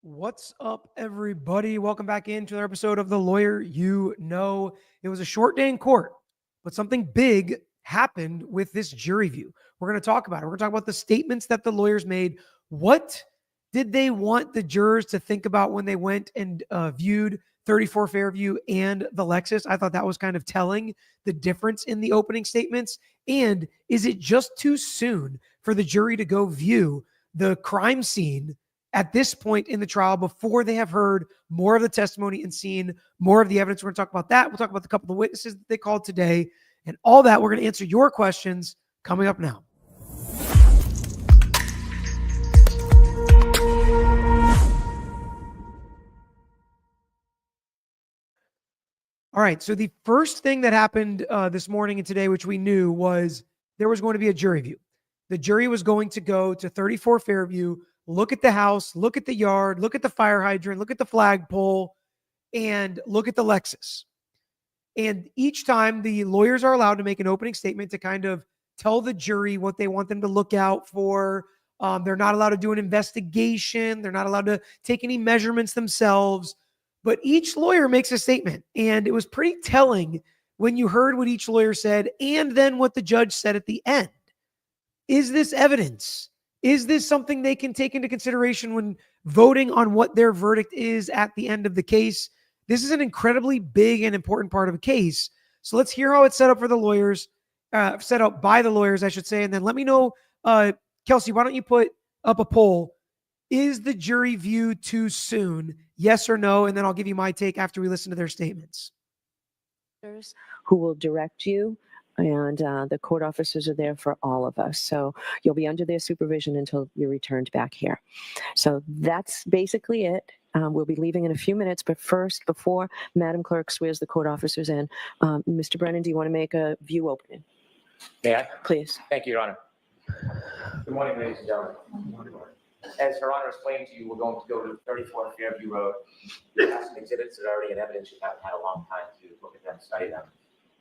What's up, everybody? Welcome back into another episode of The Lawyer You Know. It was a short day in court, but something big happened with this jury view. We're going to talk about it. We're going to talk about the statements that the lawyers made. What did they want the jurors to think about when they went and viewed 34 Fairview and the Lexus? I thought that was kind of telling the difference in the opening statements. And is it just too soon for the jury to go view the crime scene at this point in the trial before they have heard more of the testimony and seen more of the evidence? We're going to talk about that. We'll talk about the couple of witnesses that they called today and all that. We're going to answer your questions coming up now. All right. So the first thing that happened this morning and today, which we knew, was there was going to be a jury view. The jury was going to go to 34 Fairview, look at the house, look at the yard, look at the fire hydrant, look at the flagpole, and look at the Lexus. And each time the lawyers are allowed to make an opening statement to kind of tell the jury what they want them to look out for. They're not allowed to do an investigation. They're not allowed to take any measurements themselves. But each lawyer makes a statement. And it was pretty telling when you heard what each lawyer said and then what the judge said at the end. Is this evidence? Is this something they can take into consideration when voting on what their verdict is at the end of the case? This is an incredibly big and important part of a case. So let's hear how it's set up for the lawyers, set up by the lawyers, I should say. And then let me know, Kelsey, why don't you put up a poll? Is the jury view too soon? Yes or no? And then I'll give you my take after we listen to their statements. Who will direct you. And the court officers are there for all of us. So you'll be under their supervision until you're returned back here. So that's basically it. We'll be leaving in a few minutes. But first, before Madam Clerk swears the court officers in, Mr. Brennan, do you want to make a view opening? May I? Please. Thank you, Your Honor. Good morning, ladies and gentlemen. As Her Honor explained to you, we're going to go to 34 Fairview Road. We have some exhibits that are already in evidence. You haven't had a long time to look at them, study them.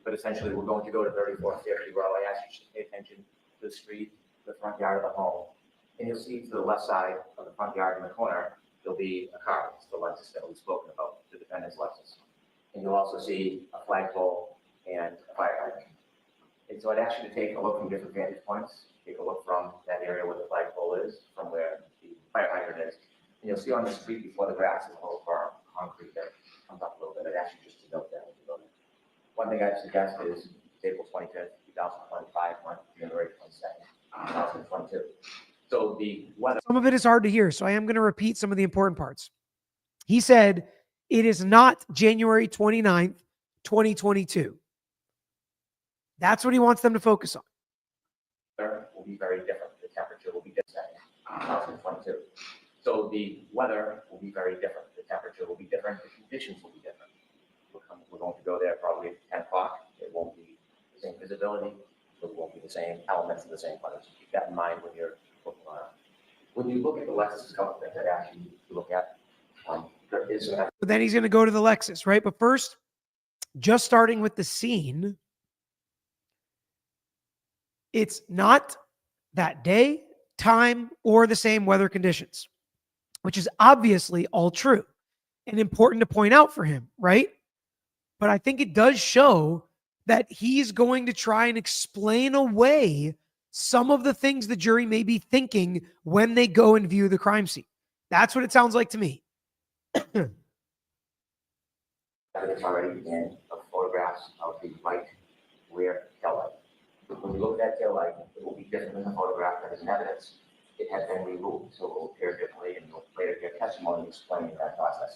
But essentially, we're going to go to 34 Fairview Road. I ask you to pay attention to the street, the front yard of the home. And you'll see to the left side of the front yard in the corner, there'll be a car. It's the Lexus that we've spoken about, the defendant's Lexus. And you'll also see a flagpole and a fire hydrant. And so I'd ask you to take a look from different vantage points. Take a look from that area where the flagpole is, from where the fire hydrant is. And you'll see on the street before the grass is a little firm concrete that comes up a little bit. I'd ask you just to note that when you go there. One thing I'd suggest is April 25th, 2025, on January 22nd, 2022. So the weather. Some of it is hard to hear, so I am going to repeat some of the important parts. He said it is not January 29th, 2022. That's what he wants them to focus on. Will be very different. The temperature will be different in 2022. So the weather will be very different. The temperature will be different. The conditions will be different. We're going to go there probably at 10 o'clock. It won't be the same visibility. It won't be the same elements of the same colors. Keep that in mind when you're looking around. When you look at the Lexus, a couple things I'd ask you to look at. There is But then he's going to go to the Lexus, right? But first, just starting with the scene, it's not that day, time, or the same weather conditions, which is obviously all true and important to point out for him, right? But I think it does show that he's going to try and explain away some of the things the jury may be thinking when they go and view the crime scene. That's what it sounds like to me. It's already in photographs of the right rear tail light. When you look at that tail light, it will be different than the photograph that is in evidence. It has been removed, so it will appear differently, and you'll later get testimony explaining that process.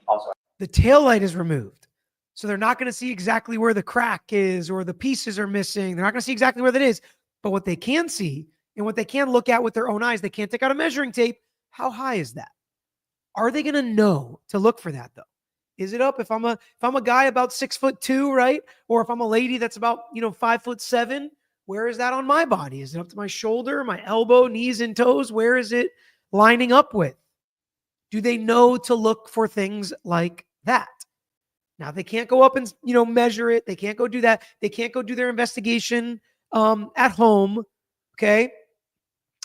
Also, the tail light is removed. So they're not going to see exactly where the crack is or the pieces are missing. They're not going to see exactly where that is. But what they can see and what they can look at with their own eyes, they can't take out a measuring tape. How high is that? Are they going to know to look for that though? Is it up? If I'm a guy about 6'2", right? Or if I'm a lady that's about, 5'7", where is that on my body? Is it up to my shoulder, my elbow, knees and toes? Where is it lining up with? Do they know to look for things like that? Now, they can't go up and, measure it. They can't go do that. They can't go do their investigation at home, okay?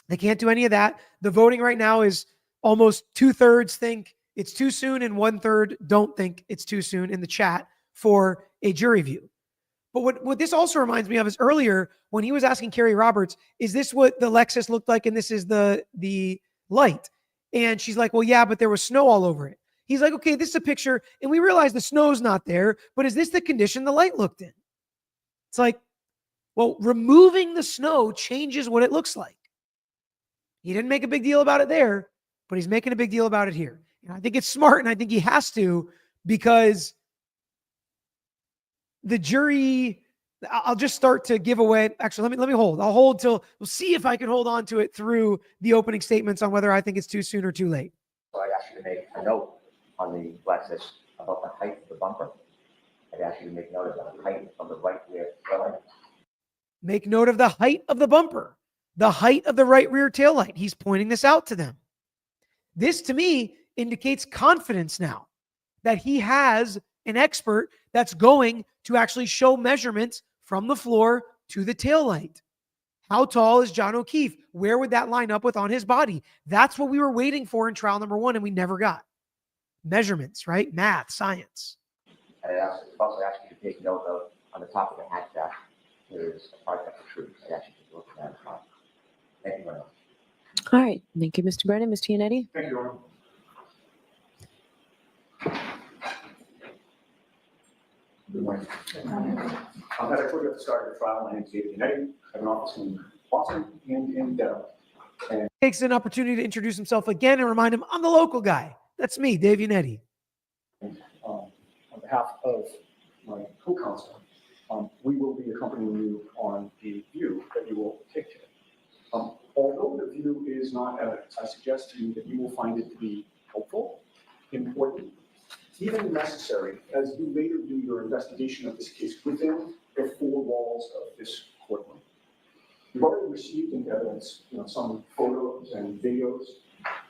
They can't do any of that. The voting right now is almost 2/3 think it's too soon and 1/3 don't think it's too soon in the chat for a jury view. But what this also reminds me of is earlier when he was asking Carrie Roberts, is this what the Lexus looked like and this is the light? And she's like, well, yeah, but there was snow all over it. He's like, okay, this is a picture, and we realize the snow's not there, but is this the condition the light looked in? It's like, well, removing the snow changes what it looks like. He didn't make a big deal about it there, but he's making a big deal about it here. And I think it's smart, and I think he has to, because the jury, I'll just start to give away. Actually, let me hold. I'll hold till we'll see if I can hold on to it through the opening statements on whether I think it's too soon or too late. So I asked you to make a note on the Lexus about the height of the bumper. I'd ask you to make note of the height of the right rear tail light. Make note of the height of the bumper, the height of the right rear tail light. He's pointing this out to them. This, to me, indicates confidence now that he has an expert that's going to actually show measurements from the floor to the tail light. How tall is John O'Keefe? Where would that line up with on his body? That's what we were waiting for in trial number 1, and we never got. Measurements, right? Math, science. And I also asked you to take note of, on the top of the hatchback, there's a part that protrudes. I asked you to look at that as well. Thank you very much. All right. Thank you, Mr. Brennan. Mr. Yannetti? Thank you, Your Honor. Good morning. As I told you at the start of the trial, my name is David Yannetti. I have an office in Boston and in Dedham. Takes an opportunity to introduce himself again and remind him, I'm the local guy. That's me, Dave Yannetti. On behalf of my co-counsel, we will be accompanying you on the view that you will take today. Although the view is not evidence, I suggest to you that you will find it to be helpful, important, even necessary as you later do your investigation of this case within the four walls of this courtroom. You've already received in evidence, some photos and videos,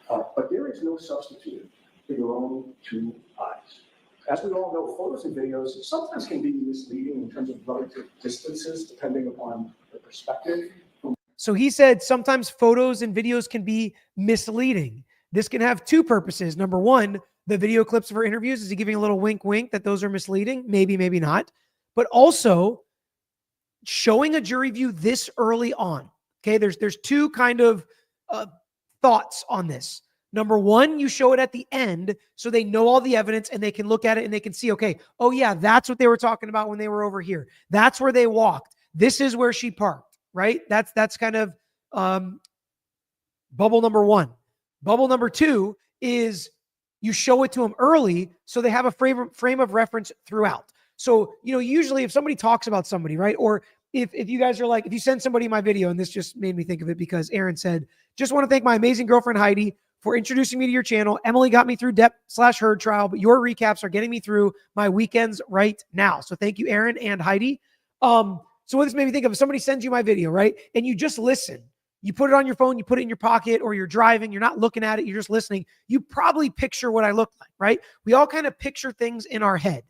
but there is no substitute for your own two eyes. As we all know, photos and videos sometimes can be misleading in terms of relative distances, depending upon the perspective. So he said sometimes photos and videos can be misleading. This can have two purposes. Number one, the video clips of her interviews, is he giving a little wink, wink that those are misleading? Maybe, maybe not. But also showing a jury view this early on. Okay, there's two kind of thoughts on this. Number one, you show it at the end so they know all the evidence and they can look at it and they can see, okay, oh yeah, that's what they were talking about when they were over here. That's where they walked. This is where she parked, right? That's kind of bubble number one. Bubble number two is you show it to them early so they have a frame of reference throughout. So, usually if somebody talks about somebody, right? Or if you guys are like, if you send somebody my video, and this just made me think of it because Aaron said, just want to thank my amazing girlfriend, Heidi, for introducing me to your channel. Emily got me through Depp/Heard trial, but your recaps are getting me through my weekends right now. So thank you, Aaron and Heidi. So what this made me think of, if somebody sends you my video, right? And you just listen. You put it on your phone, you put it in your pocket, or you're driving, you're not looking at it, you're just listening. You probably picture what I look like, right? We all kind of picture things in our head.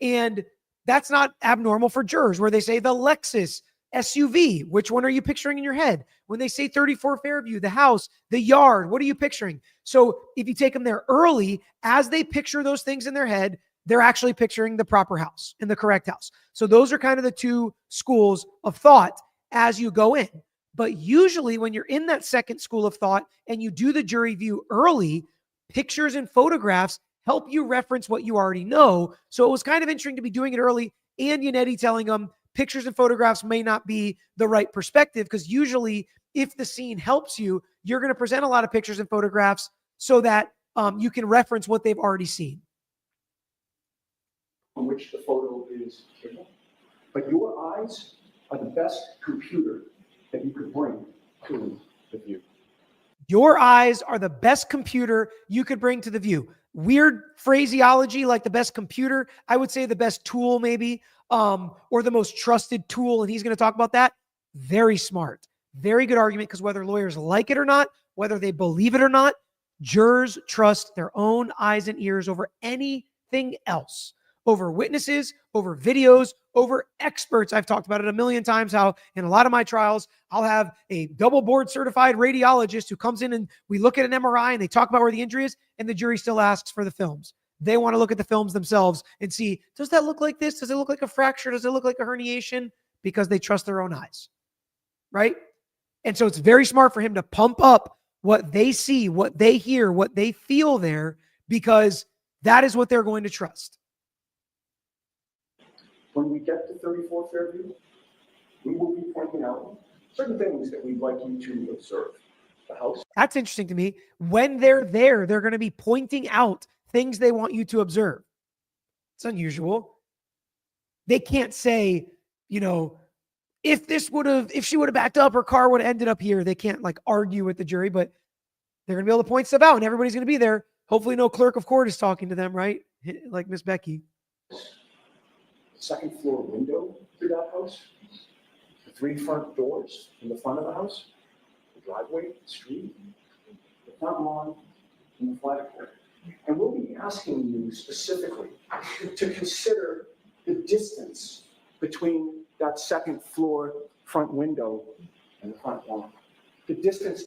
And that's not abnormal for jurors where they say the Lexus SUV. Which one are you picturing in your head? When they say 34 Fairview, the house, the yard, what are you picturing? So if you take them there early, as they picture those things in their head, they're actually picturing the proper house and the correct house. So those are kind of the two schools of thought as you go in. But usually when you're in that second school of thought and you do the jury view early, pictures and photographs help you reference what you already know. So it was kind of interesting to be doing it early and Yannetti telling them pictures and photographs may not be the right perspective, because usually if the scene helps you, you're going to present a lot of pictures and photographs so that you can reference what they've already seen. On which the photo is taken. But your eyes are the best computer that you could bring to the view. Your eyes are the best computer you could bring to the view. Weird phraseology like the best computer. I would say the best tool maybe, or the most trusted tool. And he's going to talk about that. Very smart. Very good argument, because whether lawyers like it or not, whether they believe it or not, jurors trust their own eyes and ears over anything else. over witnesses, over videos, over experts. I've talked about it a million times how in a lot of my trials, I'll have a double board certified radiologist who comes in and we look at an MRI and they talk about where the injury is, and the jury still asks for the films. They want to look at the films themselves and see, does that look like this? Does it look like a fracture? Does it look like a herniation? Because they trust their own eyes, right? And so it's very smart for him to pump up what they see, what they hear, what they feel there, because that is what they're going to trust. When we get to 34 Fairview, we will be pointing out certain things that we'd like you to observe. The house. That's interesting to me. When they're there, they're going to be pointing out things they want you to observe. It's unusual. They can't say, if she would have backed up, her car would have ended up here. They can't argue with the jury, but they're going to be able to point stuff out and everybody's going to be there. Hopefully no clerk of court is talking to them, right? Like Miss Becky. Second floor window to that house, the 3 front doors in the front of the house, the driveway, the street, the front lawn, and the flagpole. And we'll be asking you specifically to consider the distance between that second floor front window and the front lawn. The distance.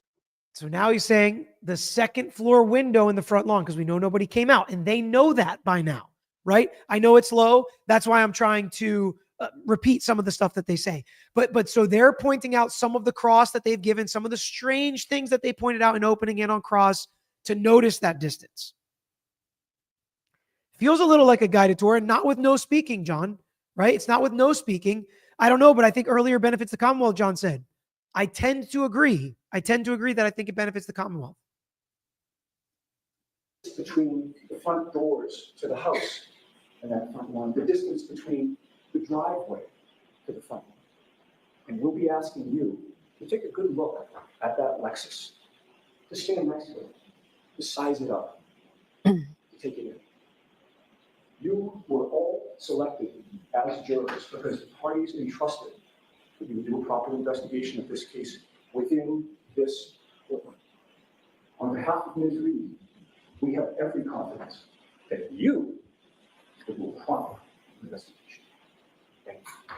So now he's saying the second floor window in the front lawn, because we know nobody came out, and they know that by now, right? I know it's low. That's why I'm trying to repeat some of the stuff that they say. But so they're pointing out some of the cross that they've given, some of the strange things that they pointed out in opening and on cross to notice that distance. Feels a little like a guided tour, and not with no speaking, John, right? It's not with no speaking. I don't know, but I think earlier benefits the Commonwealth, John said. I tend to agree that I think it benefits the Commonwealth. Between the front doors to the house and that front lawn, the distance between the driveway to the front lawn. And we'll be asking you to take a good look at that Lexus, to stand next to it, to size it up, to take it in. You were all selected as jurors because the parties entrusted that you would do a proper investigation of this case within this courtroom. On behalf of Ms. Reed, we have every confidence that you will do a proper investigation. Thank you.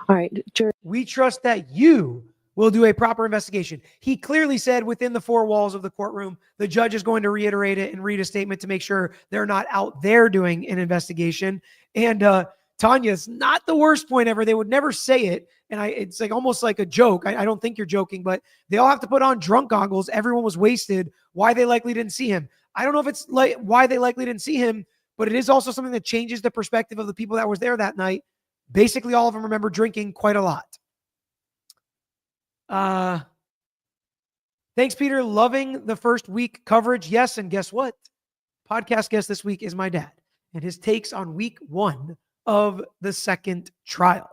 All right, jury. We trust that you will do a proper investigation. He clearly said within the 4 walls of the courtroom, the judge is going to reiterate it and read a statement to make sure they're not out there doing an investigation. And Tanya's not the worst point ever. They would never say it. And it's almost like a joke. I don't think you're joking, but they all have to put on drunk goggles. Everyone was wasted. Why they likely didn't see him. I don't know if it's like why they likely didn't see him, but it is also something that changes the perspective of the people that was there that night. Basically, all of them remember drinking quite a lot. Thanks, Peter. Loving the first week coverage. Yes. And guess what? Podcast guest this week is my dad and his takes on week 1 of the second trial,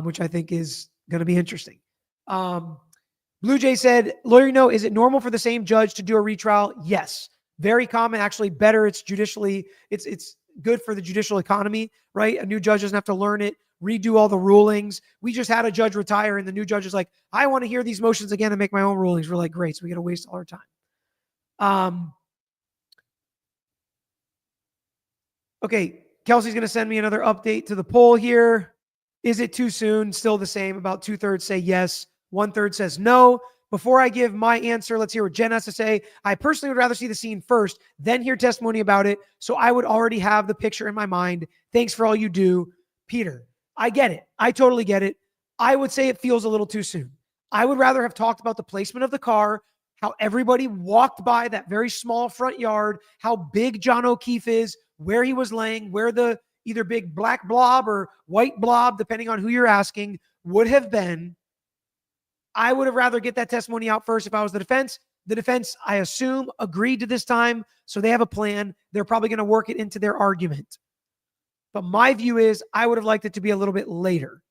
which I think is going to be interesting. Blue Jay said, lawyer, is it normal for the same judge to do a retrial? Yes. Very common, actually better. It's judicially, it's good for the judicial economy, right? A new judge doesn't have to learn it, redo all the rulings. We just had a judge retire and the new judge is like, I want to hear these motions again and make my own rulings. We're like, great. So we got to waste all our time. Okay. Kelsey's going to send me another update to the poll here. Is it too soon? Still the same. About 2/3 say yes. 1/3 says no. Before I give my answer, let's hear what Jen has to say. I personally would rather see the scene first, then hear testimony about it. So I would already have the picture in my mind. Thanks for all you do. Peter, I get it. I totally get it. I would say it feels a little too soon. I would rather have talked about the placement of the car, how everybody walked by that very small front yard, how big John O'Keefe is, where he was laying, where the either big black blob or white blob, depending on who you're asking, would have been. I would have rather get that testimony out first if I was the defense. The defense, I assume, agreed to this time, so they have a plan. They're probably going to work it into their argument. But my view is I would have liked it to be a little bit later,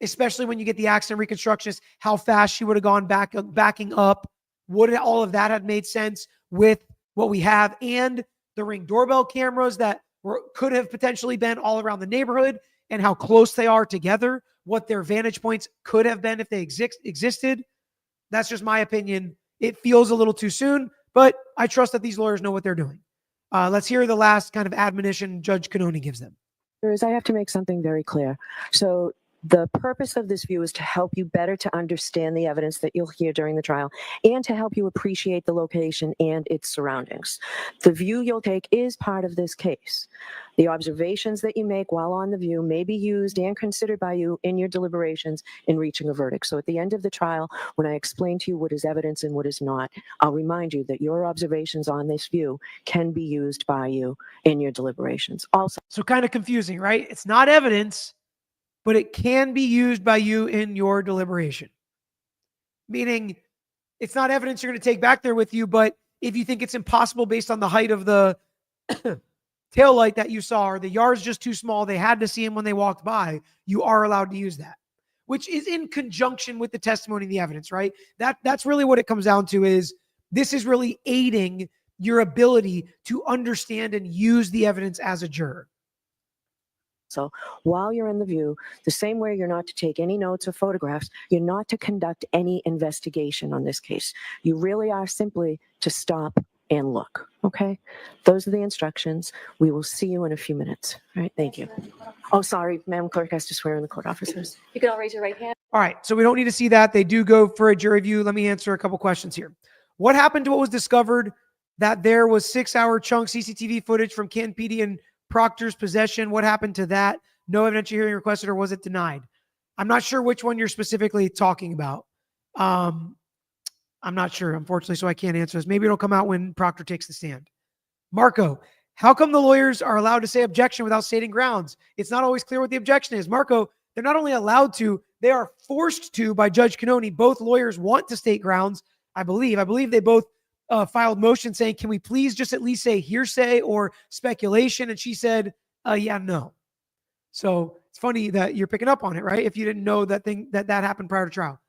especially when you get the accident reconstructionist, how fast she would have gone backing up. Would all of that have made sense with what we have and the Ring doorbell cameras that could have potentially been all around the neighborhood and how close they are together, what their vantage points could have been if they existed. That's just my opinion. It feels a little too soon, but I trust that these lawyers know what they're doing. Let's hear the last kind of admonition Judge Cannoni gives them. I have to make something very clear. So the purpose of this view is to help you better to understand the evidence that you'll hear during the trial and to help you appreciate the location and its surroundings. The view you'll take is part of this case. The observations that you make while on the view may be used and considered by you in your deliberations in reaching a verdict. So at the end of the trial, when I explain to you what is evidence and what is not, I'll remind you that your observations on this view can be used by you in your deliberations. Also, So kind of confusing, right? It's not evidence, but it can be used by you in your deliberation. Meaning it's not evidence you're going to take back there with you, but if you think it's impossible based on the height of the tail light that you saw, or the yard's just too small, they had to see him when they walked by, you are allowed to use that, which is in conjunction with the testimony and the evidence, right? That's really what it comes down to. Is this is really aiding your ability to understand and use the evidence as a juror. So while you're in the view, the same way you're not to take any notes or photographs, you're not to conduct any investigation on this case. You really are simply to stop and look, okay? Those are the instructions. We will see you in a few minutes. All right, thank you. Oh, sorry, Madam Clerk has to swear in the court officers. You can all raise your right hand. All right, so we don't need to see that. They do go for a jury view. Let me answer a couple questions here. What happened to what was discovered that there was 6-hour chunk CCTV footage from Canton PD and Proctor's possession? What happened to that? No evidentiary hearing requested, or was it denied? I'm not sure which one you're specifically talking about. I'm not sure, unfortunately, so I can't answer this. Maybe it'll come out when Proctor takes the stand. Marco, how come the lawyers are allowed to say objection without stating grounds? It's not always clear what the objection is. Marco, they're not only allowed to, they are forced to by Judge Cannoni. Both lawyers want to state grounds, I believe. I believe they both filed motion saying, can we please just at least say hearsay or speculation? And she said, yeah, no. So it's funny that you're picking up on it, right? If you didn't know that happened prior to trial.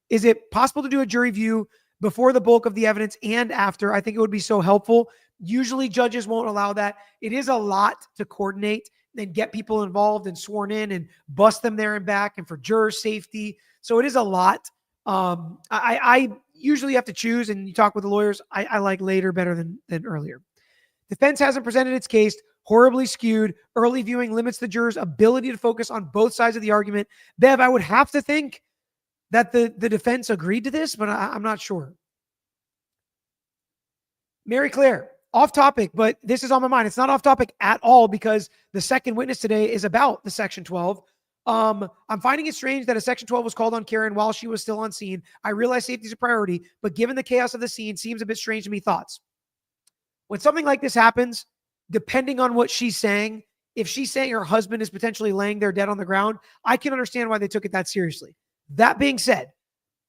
Is it possible to do a jury view before the bulk of the evidence and after? I think it would be so helpful. Usually judges won't allow that. It is a lot to coordinate and get people involved and sworn in and bust them there and back and for juror safety. So it is a lot. I usually have to choose, and you talk with the lawyers. I like later better than earlier. Defense hasn't presented its case, horribly skewed. Early viewing limits the jurors' ability to focus on both sides of the argument. Bev, I would have to think that the defense agreed to this, but I'm not sure. Mary Claire, off topic, but this is on my mind. It's not off topic at all because the second witness today is about the Section 12. I'm finding it strange that a Section 12 was called on Karen while she was still on scene. I realize safety is a priority, but given the chaos of the scene, seems a bit strange to me. Thoughts? When something like this happens, depending on what she's saying, if she's saying her husband is potentially laying there dead on the ground, I can understand why they took it that seriously. That being said,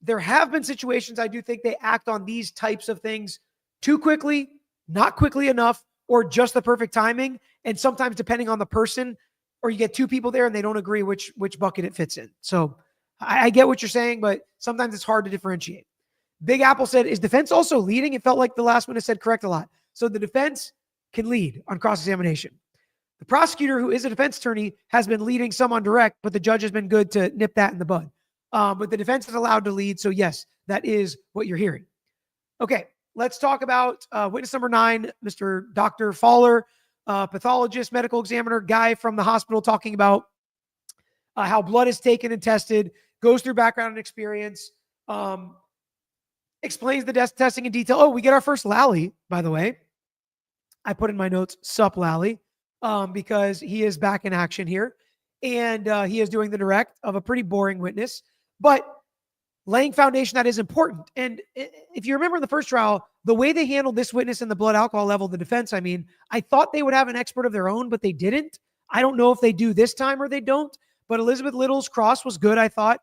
there have been situations I do think they act on these types of things too quickly, not quickly enough, or just the perfect timing. And sometimes depending on the person, or you get two people there and they don't agree which bucket it fits in. So I get what you're saying, but sometimes it's hard to differentiate. Big Apple said, is defense also leading? It felt like the last one has said correct a lot. So the defense can lead on cross-examination. The prosecutor, who is a defense attorney, has been leading some on direct, but the judge has been good to nip that in the bud. But the defense is allowed to lead. So yes, that is what you're hearing. Okay, let's talk about witness number 9, Mr. Dr. Fowler, pathologist, medical examiner, guy from the hospital, talking about how blood is taken and tested, goes through background and experience, explains the testing in detail. Oh, we get our first Lally, by the way. I put in my notes, sup Lally, because he is back in action here. And he is doing the direct of a pretty boring witness, but laying foundation that is important. And if you remember in the first trial, the way they handled this witness and the blood alcohol level, the defense, I thought they would have an expert of their own, but they didn't. I don't know if they do this time or they don't, but Elizabeth Little's cross was good, I thought.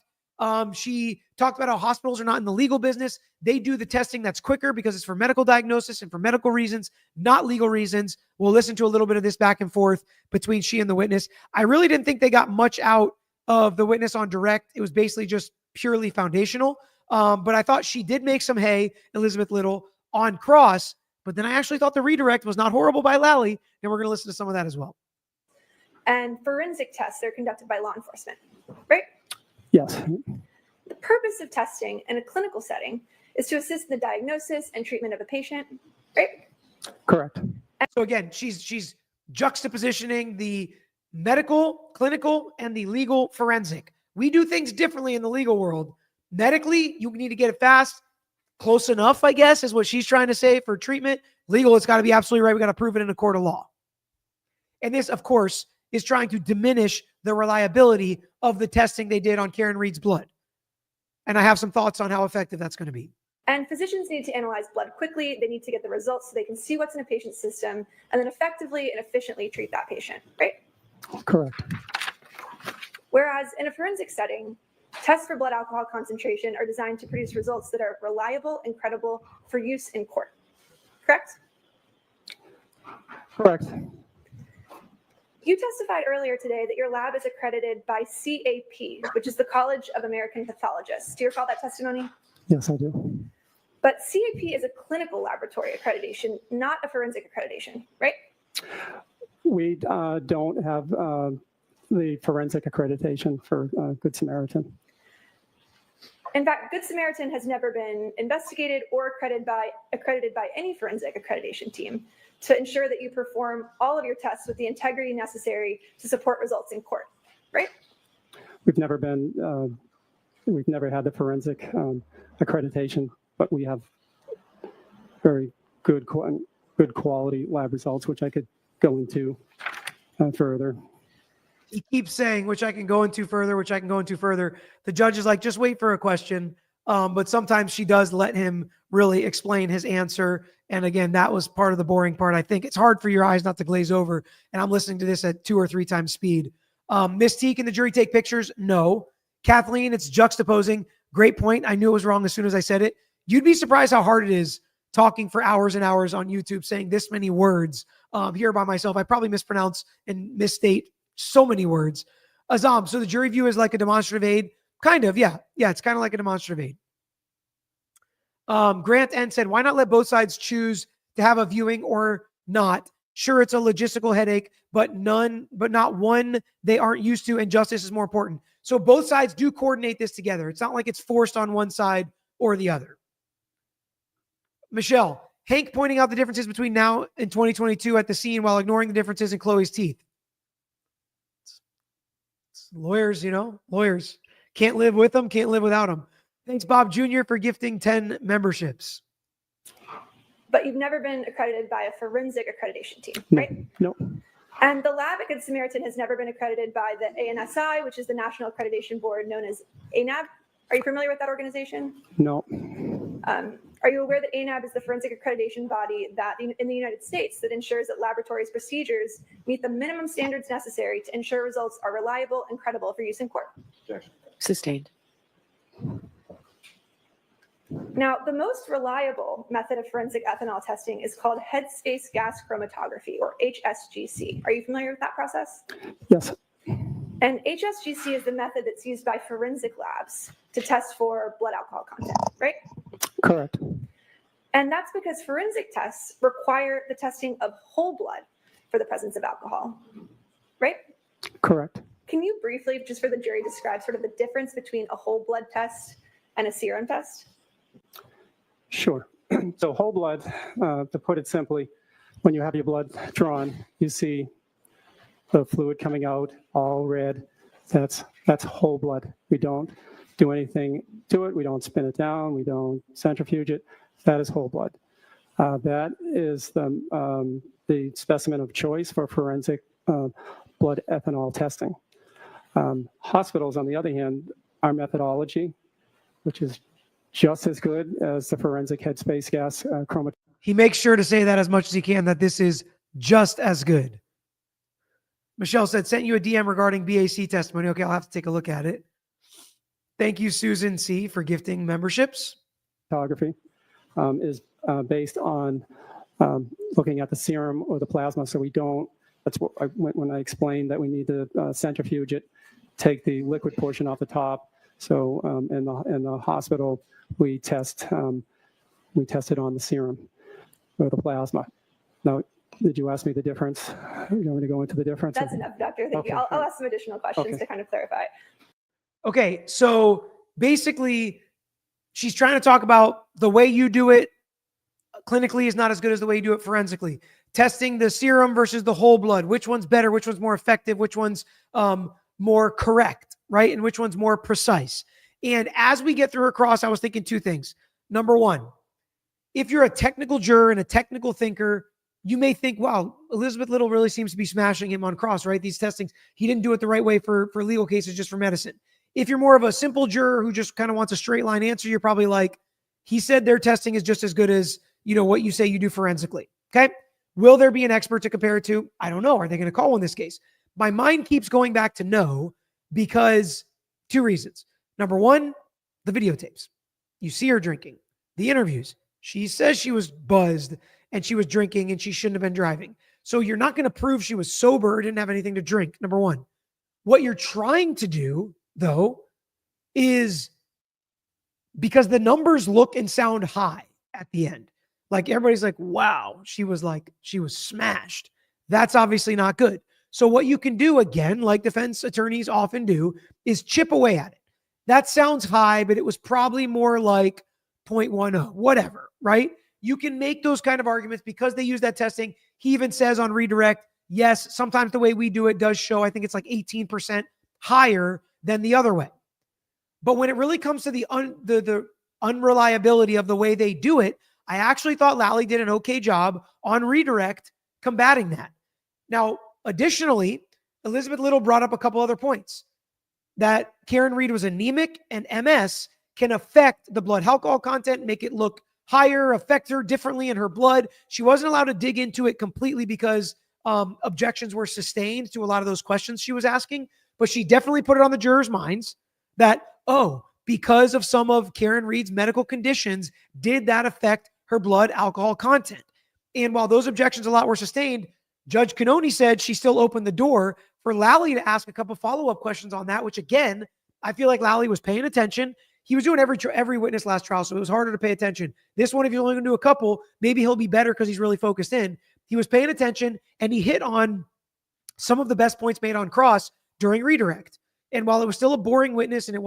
She talked about how hospitals are not in the legal business. They do the testing that's quicker because it's for medical diagnosis and for medical reasons, not legal reasons. We'll listen to a little bit of this back and forth between she and the witness. I really didn't think they got much out of the witness on direct. It was basically just purely foundational. But I thought she did make some hay, Elizabeth Little, on cross. But then I actually thought the redirect was not horrible by Lally. And we're going to listen to some of that as well. And forensic tests are conducted by law enforcement, right? Yes. The purpose of testing in a clinical setting is to assist in the diagnosis and treatment of a patient, right? Correct. So again, she's juxtapositioning the medical, clinical, and the legal forensic. We do things differently in the legal world. Medically, you need to get it fast, close enough, I guess, is what she's trying to say for treatment. Legal, it's got to be absolutely right. We got to prove it in a court of law. And this, of course, is trying to diminish the reliability of the testing they did on Karen Reed's blood. And I have some thoughts on how effective that's going to be. And physicians need to analyze blood quickly. They need to get the results so they can see what's in a patient's system and then effectively and efficiently treat that patient, right? Correct. Whereas in a forensic setting, tests for blood alcohol concentration are designed to produce results that are reliable and credible for use in court. Correct? Correct. You testified earlier today that your lab is accredited by CAP, which is the College of American Pathologists. Do you recall that testimony? Yes, I do. But CAP is a clinical laboratory accreditation, not a forensic accreditation, right? We don't have the forensic accreditation for Good Samaritan. In fact, Good Samaritan has never been investigated or accredited by any forensic accreditation team to ensure that you perform all of your tests with the integrity necessary to support results in court, right? We've never had the forensic accreditation, but we have very good quality lab results, which I could go into further. He keeps saying, which I can go into further, which I can go into further. The judge is like, just wait for a question. But sometimes she does let him really explain his answer. And again, that was part of the boring part. I think it's hard for your eyes not to glaze over. And I'm listening to this at 2 or 3 times speed. Miss T, can the jury take pictures? No. Kathleen, it's juxtaposing. Great point. I knew it was wrong as soon as I said it. You'd be surprised how hard it is talking for hours and hours on YouTube, saying this many words here by myself. I probably mispronounce and misstate so many words. Azam, so the jury view is like a demonstrative aid? Kind of, yeah. Yeah, it's kind of like a demonstrative aid. Grant N said, why not let both sides choose to have a viewing or not? Sure, it's a logistical headache, but not one they aren't used to, and justice is more important. So both sides do coordinate this together. It's not like it's forced on one side or the other. Michelle, Hank pointing out the differences between now and 2022 at the scene while ignoring the differences in Chloe's teeth. It's lawyers, lawyers. Can't live with them, can't live without them. Thanks, Bob Jr., for gifting 10 memberships. But you've never been accredited by a forensic accreditation team, right? No. And the lab at Good Samaritan has never been accredited by the ANSI, which is the National Accreditation Board known as ANAB. Are you familiar with that organization? No. Are you aware that ANAB is the forensic accreditation body that in the United States that ensures that laboratories' procedures meet the minimum standards necessary to ensure results are reliable and credible for use in court? Sustained. Now, the most reliable method of forensic ethanol testing is called headspace gas chromatography, or HSGC. Are you familiar with that process? Yes. And HSGC is the method that's used by forensic labs to test for blood alcohol content, right? Correct. And that's because forensic tests require the testing of whole blood for the presence of alcohol, right? Correct. Can you briefly, just for the jury, describe sort of the difference between a whole blood test and a serum test? Sure. So whole blood, to put it simply, when you have your blood drawn, you see the fluid coming out all red. That's whole blood. We don't do anything to it. We don't spin it down. We don't centrifuge it. That is whole blood. That is the specimen of choice for forensic blood ethanol testing. Hospitals, on the other hand, our methodology, which is just as good as the forensic headspace gas chromatography. He makes sure to say that as much as he can, that this is just as good. Michelle said, sent you a DM regarding BAC testimony. Okay, I'll have to take a look at it. Thank you, Susan C., for gifting memberships. Photography is based on looking at the serum or the plasma. So we don't, that's what when I explained that we need to centrifuge it, take the liquid portion off the top. So in the hospital, we test it on the serum or the plasma. Now, did you ask me the difference? You want me to go into the difference? That's enough, Doctor. Thank you. I'll ask some additional questions to kind of clarify. Okay, so basically, she's trying to talk about the way you do it, clinically is not as good as the way you do it forensically. Testing the serum versus the whole blood. Which one's better? Which one's more effective? Which one's more correct, right? And which one's more precise? And as we get through her cross, I was thinking two things. Number one, if you're a technical juror and a technical thinker, you may think, wow, Elizabeth Little really seems to be smashing him on cross, right? These testings, he didn't do it the right way for legal cases, just for medicine. If you're more of a simple juror who just kind of wants a straight line answer, you're probably like, he said their testing is just as good as, what you say you do forensically. Okay. Will there be an expert to compare it to? I don't know. Are they going to call one this case? My mind keeps going back to no, because two reasons. Number one, the videotapes. You see her drinking. The interviews. She says she was buzzed and she was drinking and she shouldn't have been driving. So you're not going to prove she was sober or didn't have anything to drink. Number one. What you're trying to do, though, is, because the numbers look and sound high at the end. Like everybody's like, wow, she was smashed. That's obviously not good. So what you can do, again, like defense attorneys often do, is chip away at it. That sounds high, but it was probably more like 0.10, whatever, right? You can make those kind of arguments because they use that testing. He even says on redirect, yes, sometimes the way we do it does show, I think it's like 18% higher than the other way. But when it really comes to the unreliability of the way they do it, I actually thought Lally did an okay job on redirect combating that. Now, additionally, Elizabeth Little brought up a couple other points. That Karen Reed was anemic, and MS can affect the blood alcohol content, make it look higher, affect her differently in her blood. She wasn't allowed to dig into it completely because objections were sustained to a lot of those questions she was asking, but she definitely put it on the jurors' minds that, because of some of Karen Reed's medical conditions, did that affect her blood alcohol content? And while those objections a lot were sustained, Judge Cannoni said she still opened the door for Lally to ask a couple follow-up questions on that, which again, I feel like Lally was paying attention. He was doing every witness last trial, so it was harder to pay attention. This one, if you're only going to do a couple, maybe he'll be better because he's really focused in. He was paying attention, and he hit on some of the best points made on cross during redirect. And while it was still a boring witness and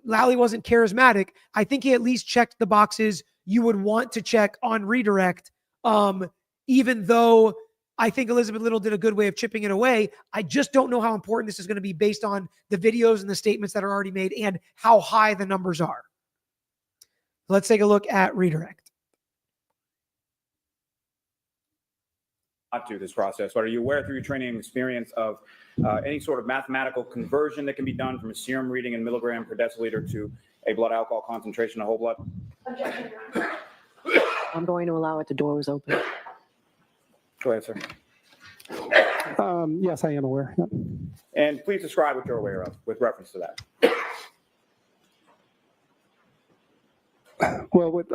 Lally wasn't charismatic, I think he at least checked the boxes you would want to check on redirect, even though I think Elizabeth Little did a good way of chipping it away. I just don't know how important this is going to be based on the videos and the statements that are already made and how high the numbers are. Let's take a look at redirect. Not to this process, but are you aware through your training and experience of any sort of mathematical conversion that can be done from a serum reading in milligram per deciliter to a blood alcohol concentration of whole blood? Objection, Your Honor. I'm going to allow it. The door was open. Go ahead, sir. Yes, I am aware. Yep. And please describe what you're aware of with reference to that. Well, with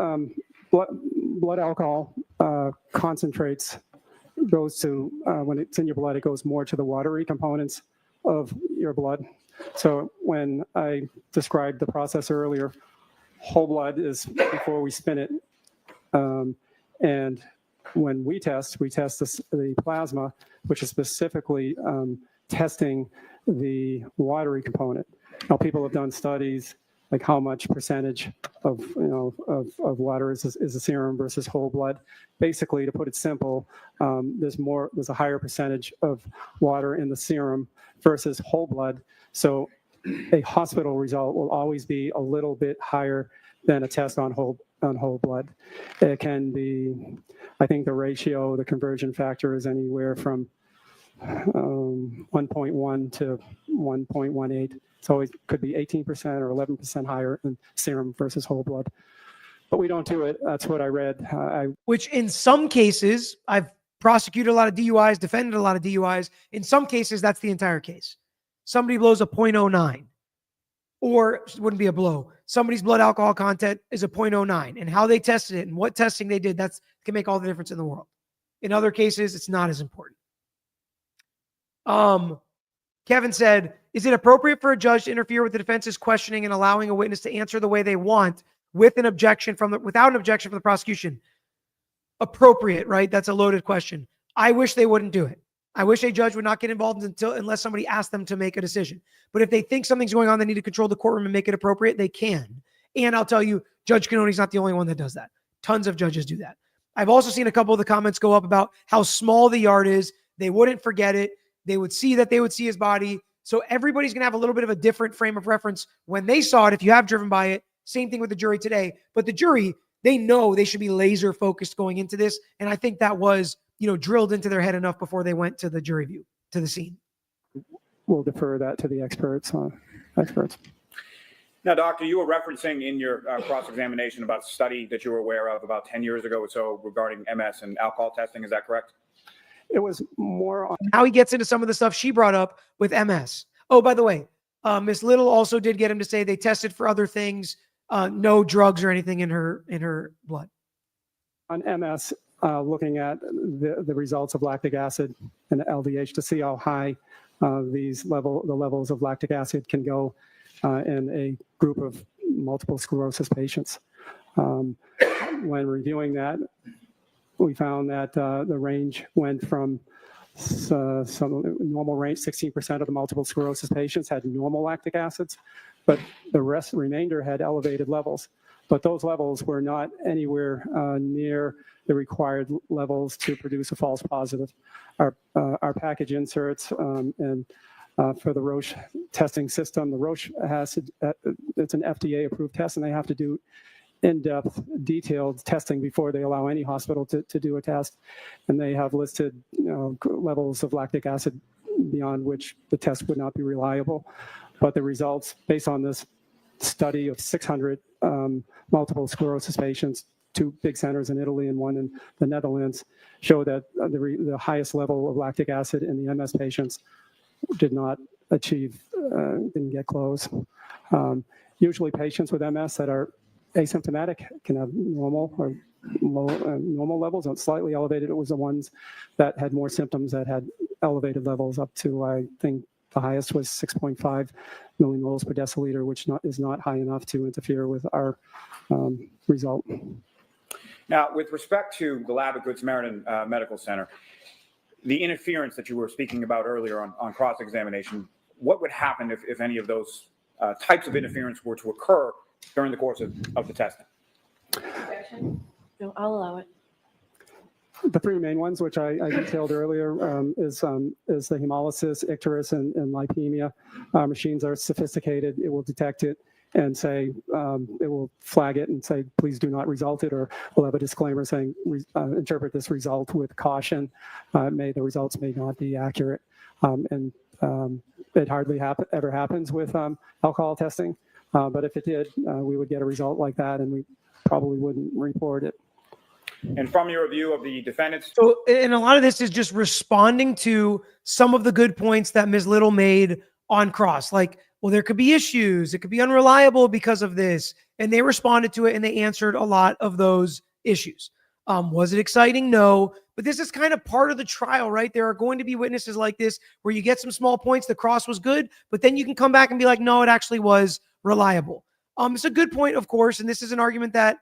blood alcohol concentrates goes to, when it's in your blood, it goes more to the watery components of your blood. So when I described the process earlier, whole blood is before we spin it. And when we test the plasma, which is specifically testing the watery component. Now, people have done studies like how much percentage of water is a serum versus whole blood. Basically, to put it simple, there's a higher percentage of water in the serum versus whole blood. So a hospital result will always be a little bit higher than a test on whole blood. It can be, I think the ratio, the conversion factor is anywhere from 1.1 to 1.18. So it could be 18% or 11% higher in serum versus whole blood. But we don't do it. That's what I read. Which in some cases, I've prosecuted a lot of DUIs, defended a lot of DUIs. In some cases, that's the entire case. Somebody blows a 0.09, or it wouldn't be a blow. Somebody's blood alcohol content is a 0.09, and how they tested it and what testing they did, that can make all the difference in the world. In other cases, it's not as important. Kevin said, is it appropriate for a judge to interfere with the defense's questioning and allowing a witness to answer the way they want without an objection from the prosecution? Appropriate, right? That's a loaded question. I wish they wouldn't do it. I wish a judge would not get involved unless somebody asked them to make a decision. But if they think something's going on, they need to control the courtroom and make it appropriate, they can. And I'll tell you, Judge Cannoni's not the only one that does that. Tons of judges do that. I've also seen a couple of the comments go up about how small the yard is. They wouldn't forget it. They would see his body. So everybody's going to have a little bit of a different frame of reference when they saw it. If you have driven by it, same thing with the jury today. But the jury, they know they should be laser focused going into this. And I think that was, drilled into their head enough before they went to the jury view, to the scene. We'll defer that to the experts. Now, doctor, you were referencing in your cross-examination about a study that you were aware of about 10 years ago or so regarding MS and alcohol testing. Is that correct? It was more on. Now he gets into some of the stuff she brought up with MS. Oh, by the way, Miss Little also did get him to say they tested for other things, no drugs or anything in her blood. On MS, looking at the results of lactic acid and LDH to see how high the levels of lactic acid can go in a group of multiple sclerosis patients. When reviewing that, we found that the range went from some normal range, 16% of the multiple sclerosis patients had normal lactic acids, but the remainder had elevated levels. But those levels were not anywhere near the required levels to produce a false positive. Our package inserts and for the Roche testing system, the Roche it's an FDA approved test, and they have to do in-depth, detailed testing before they allow any hospital to do a test. And they have listed levels of lactic acid beyond which the test would not be reliable. But the results, based on this study of 600 multiple sclerosis patients, 2 big centers in Italy and 1 in the Netherlands, show that the highest level of lactic acid in the MS patients did not achieve, didn't get close. Usually patients with MS that are asymptomatic can have normal or low normal levels, and slightly elevated. It was the ones that had more symptoms that had elevated levels up to, I think the highest was 6.5 millimoles per deciliter, which is not high enough to interfere with our result. Now, with respect to the lab at Good Samaritan Medical Center, the interference that you were speaking about earlier on cross-examination, what would happen if any of those types of interference were to occur during the course of the testing? No, I'll allow it. The 3 main ones, which I detailed earlier, is the hemolysis, icterus, and lipemia. Machines are sophisticated. It will detect it and say, it will flag it and say, please do not result it, or we'll have a disclaimer saying, interpret this result with caution. The results may not be accurate. It hardly ever happens with alcohol testing. But if it did, we would get a result like that, and we probably wouldn't report it. And from your review of the defendants. So, and a lot of this is just responding to some of the good points that Ms. Little made on cross. Like, well, there could be issues. It could be unreliable because of this. And they responded to it, and they answered a lot of those issues. Was it exciting? No. But this is kind of part of the trial, right? There are going to be witnesses like this where you get some small points. The cross was good, but then you can come back and be like, no, it actually was reliable. It's a good point, of course. And this is an argument that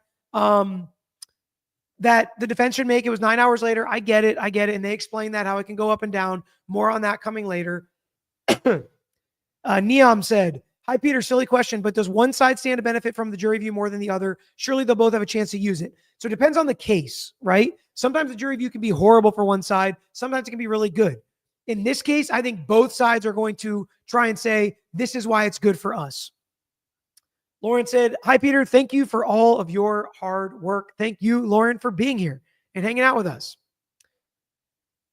that the defense should make. It was 9 hours later. I get it. And they explain that, how it can go up and down. More on that coming later. Neom said, hi, Peter, silly question, but does one side stand to benefit from the jury view more than the other? Surely they'll both have a chance to use it. So it depends on the case, right? Sometimes the jury view can be horrible for one side. Sometimes it can be really good. In this case, I think both sides are going to try and say, this is why it's good for us. Lauren said, hi, Peter. Thank you for all of your hard work. Thank you, Lauren, for being here and hanging out with us.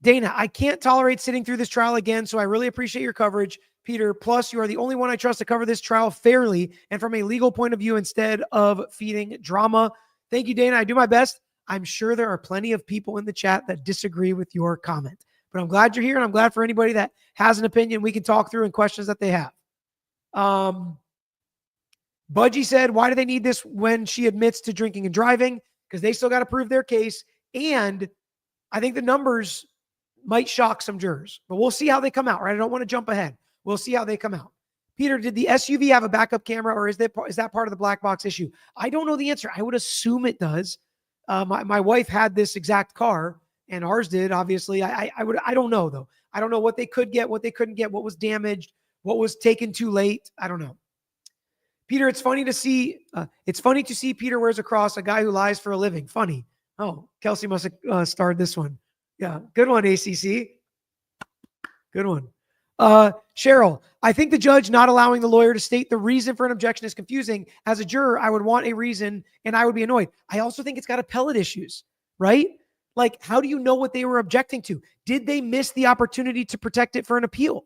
Dana, I can't tolerate sitting through this trial again, so I really appreciate your coverage, Peter. Plus, you are the only one I trust to cover this trial fairly and from a legal point of view instead of feeding drama. Thank you, Dana. I do my best. I'm sure there are plenty of people in the chat that disagree with your comment, but I'm glad you're here, and I'm glad for anybody that has an opinion we can talk through and questions that they have. Budgie said, why do they need this when she admits to drinking and driving? Because they still got to prove their case. And I think the numbers might shock some jurors, but we'll see how they come out, right? I don't want to jump ahead. We'll see how they come out. Peter, did the SUV have a backup camera, or is that part of the black box issue? I don't know the answer. I would assume it does. My wife had this exact car, and ours did, obviously. I don't know, though. I don't know what they could get, what they couldn't get, what was damaged, what was taken too late. I don't know. Peter, it's funny to see Peter wears a cross, a guy who lies for a living. Funny. Oh, Kelsey must have starred this one. Yeah, good one, ACC. Good one. Cheryl, I think the judge not allowing the lawyer to state the reason for an objection is confusing. As a juror, I would want a reason and I would be annoyed. I also think it's got appellate issues, right? Like, how do you know what they were objecting to? Did they miss the opportunity to protect it for an appeal?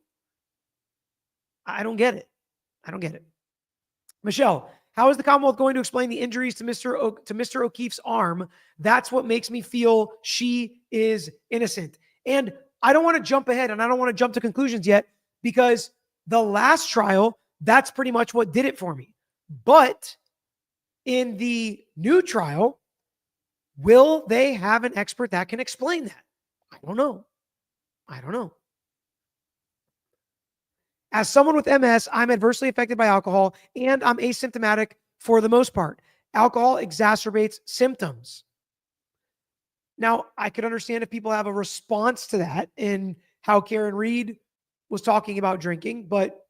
I don't get it. I don't get it. Michelle, how is the Commonwealth going to explain the injuries to Mr. O'Keefe's arm? That's what makes me feel she is innocent. And I don't want to jump ahead and I don't want to jump to conclusions yet because the last trial, that's pretty much what did it for me. But in the new trial, will they have an expert that can explain that? I don't know. I don't know. As someone with MS, I'm adversely affected by alcohol and I'm asymptomatic for the most part. Alcohol exacerbates symptoms. Now, I could understand if people have a response to that in how Karen Reed was talking about drinking, but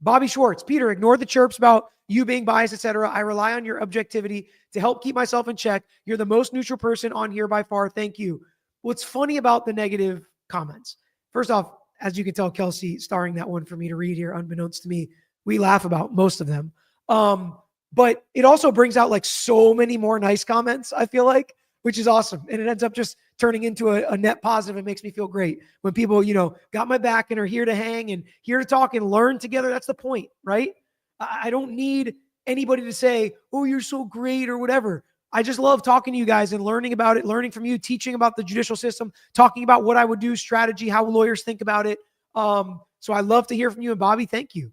Bobby Schwartz, Peter, ignore the chirps about you being biased, etc. I rely on your objectivity to help keep myself in check. You're the most neutral person on here by far. Thank you. What's funny about the negative comments? First off, as you can tell, Kelsey starring that one for me to read here, unbeknownst to me, we laugh about most of them. But it also brings out like so many more nice comments, I feel like, which is awesome. And it ends up just turning into a net positive. It makes me feel great when people, got my back and are here to hang and here to talk and learn together. That's the point, right? I don't need anybody to say, oh, you're so great or whatever. I just love talking to you guys and learning about it, learning from you, teaching about the judicial system, talking about what I would do, strategy, how lawyers think about it. So I love to hear from you. And Bobby, thank you.